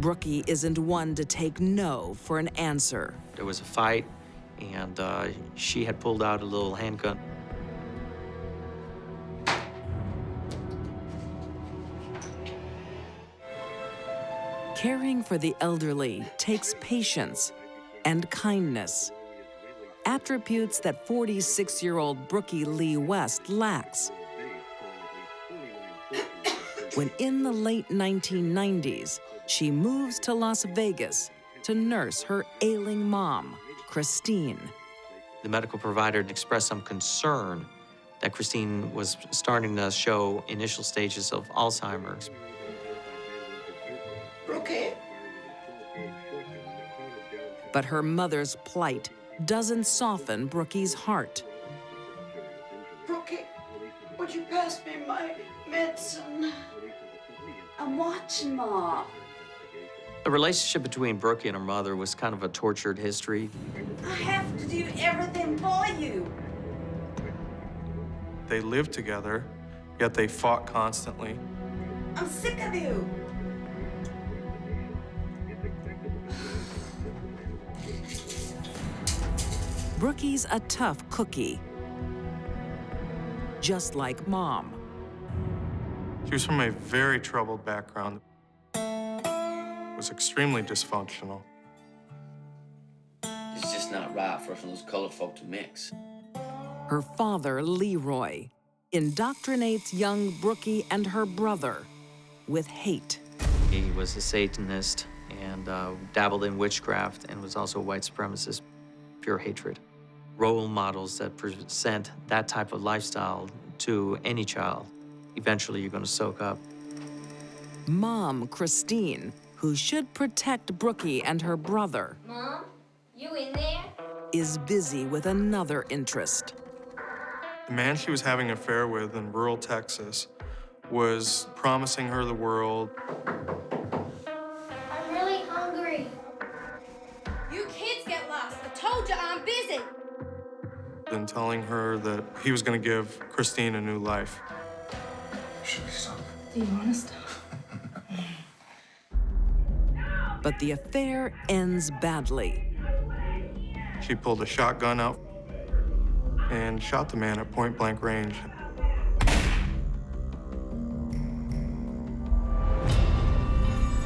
Brookie isn't one to take no for an answer. There was a fight, and she had pulled out a little handgun. Caring for the elderly takes patience and kindness, attributes that 46-year-old Brookie Lee West lacks. When in the late 1990s, she moves to Las Vegas to nurse her ailing mom, Christine. The medical provider expressed some concern that Christine was starting to show initial stages of Alzheimer's. Brookie? But her mother's plight doesn't soften Brookie's heart. Brookie, would you pass me my medicine? I'm watching, Ma. The relationship between Brookie and her mother was kind of a tortured history. I have to do everything for you. They lived together, yet they fought constantly. I'm sick of you. Brookie's a tough cookie, just like Mom. She was from a very troubled background. Was extremely dysfunctional. It's just not right for those colored folk to mix. Her father, Leroy, indoctrinates young Brookie and her brother with hate. He was a Satanist and dabbled in witchcraft and was also a white supremacist, pure hatred. Role models that present that type of lifestyle to any child, eventually you're going to soak up. Mom, Christine, who should protect Brookie and her brother, Mom, you in there? is busy with another interest. The man she was having an affair with in rural Texas was promising her the world. I'm really hungry. You kids get lost. I told you I'm busy. And telling her that he was going to give Christine a new life. Should we stop? Do you want to stop? But the affair ends badly. She pulled a shotgun out and shot the man at point-blank range.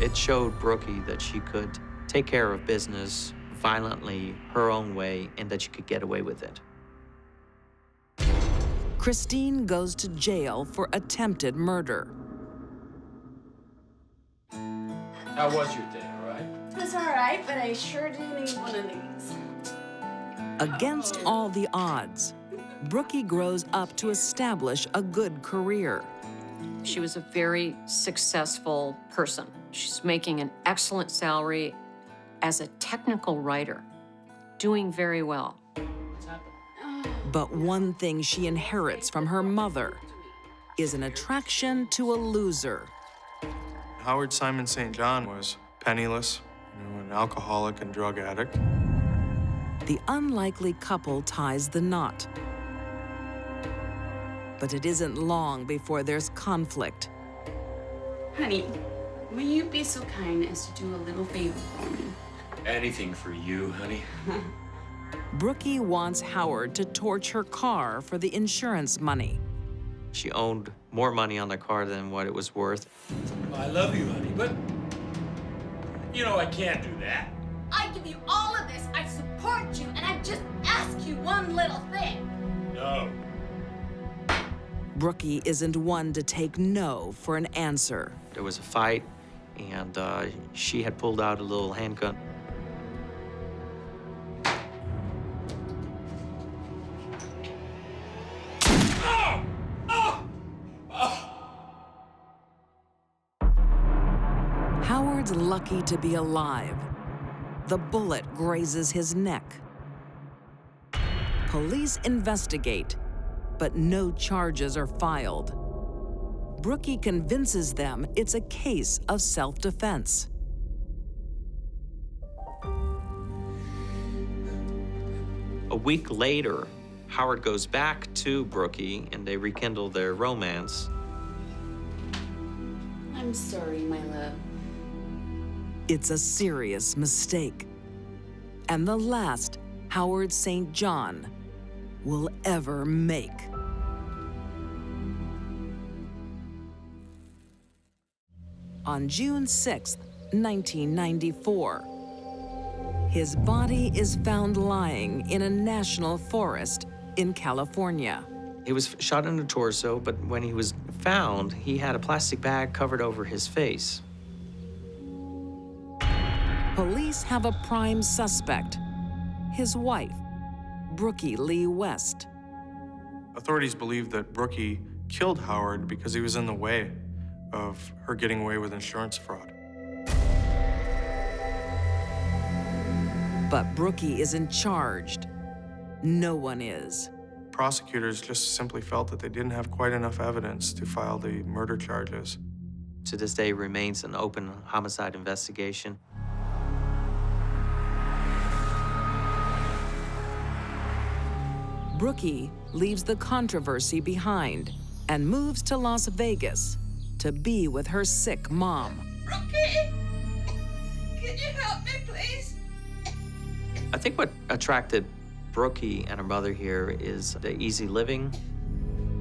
It showed Brookie that she could take care of business violently, her own way, and that she could get away with it. Christine goes to jail for attempted murder. How was your day, all right? It was all right, but I sure do need one of these. Against all the odds, Brookie grows up to establish a good career. She was a very successful person. She's making an excellent salary as a technical writer, doing very well. But one thing she inherits from her mother is an attraction to a loser. Howard Simon St. John was penniless, an alcoholic and drug addict. The unlikely couple ties the knot. But it isn't long before there's conflict. Honey, will you be so kind as to do a little favor for me? Anything for you, honey. Brookie wants Howard to torch her car for the insurance money. She owned more money on the car than what it was worth. I love you, honey, but you know I can't do that. I give you all of this. I support you, and I just ask you one little thing. No. Brookie isn't one to take no for an answer. There was a fight, and she had pulled out a little handgun. Howard's lucky to be alive. The bullet grazes his neck. Police investigate, but no charges are filed. Brookie convinces them it's a case of self-defense. A week later, Howard goes back to Brookie, and they rekindle their romance. I'm sorry, my love. It's a serious mistake, and the last Howard St. John will ever make. On June 6, 1994, his body is found lying in a national forest in California. He was shot in the torso, but when he was found, he had a plastic bag covered over his face. Police have a prime suspect, his wife, Brookie Lee West. Authorities believe that Brookie killed Howard because he was in the way of her getting away with insurance fraud. But Brookie isn't charged. No one is. Prosecutors just simply felt that they didn't have quite enough evidence to file the murder charges. To this day, remains an open homicide investigation. Brookie leaves the controversy behind and moves to Las Vegas to be with her sick mom. Brookie, can you help me, please? I think what attracted Brookie and her mother here is the easy living.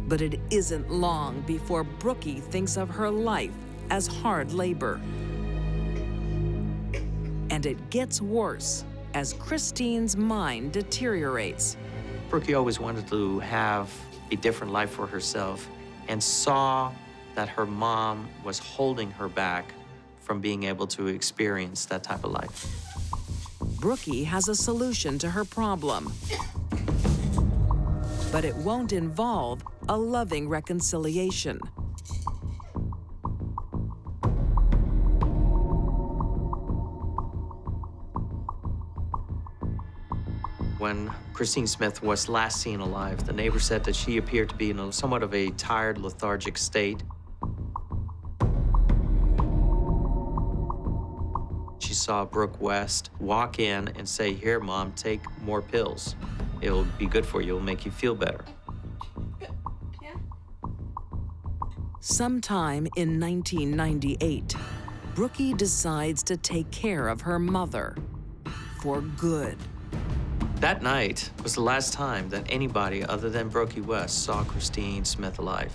But it isn't long before Brookie thinks of her life as hard labor. And it gets worse as Christine's mind deteriorates. Brookie always wanted to have a different life for herself and saw that her mom was holding her back from being able to experience that type of life. Brookie has a solution to her problem. But it won't involve a loving reconciliation. When Christine Smith was last seen alive, the neighbor said that she appeared to be in somewhat of a tired, lethargic state. She saw Brooke West walk in and say, "Here, Mom, take more pills. It'll be good for you. It'll make you feel better." Yeah. Sometime in 1998, Brookie decides to take care of her mother for good. That night was the last time that anybody other than Brookie West saw Christine Smith alive.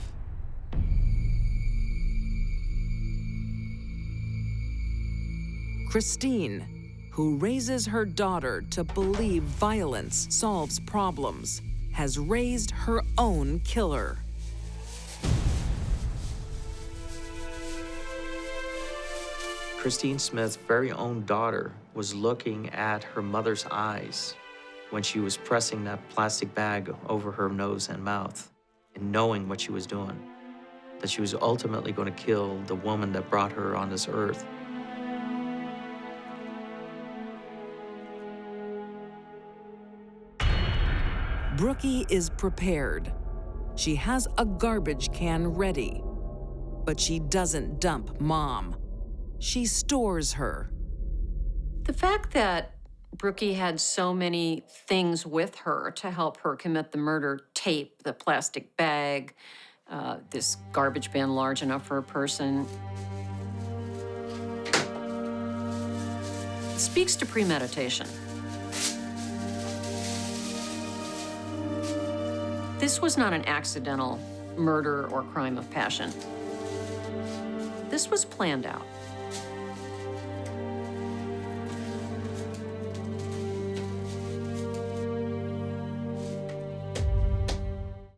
Christine, who raises her daughter to believe violence solves problems, has raised her own killer. Christine Smith's very own daughter was looking at her mother's eyes when she was pressing that plastic bag over her nose and mouth and knowing what she was doing, that she was ultimately going to kill the woman that brought her on this earth. Brookie is prepared. She has a garbage can ready, but she doesn't dump Mom. She stores her. The fact that Brookie had so many things with her to help her commit the murder, tape, the plastic bag, this garbage bin large enough for a person, speaks to premeditation. This was not an accidental murder or crime of passion. This was planned out.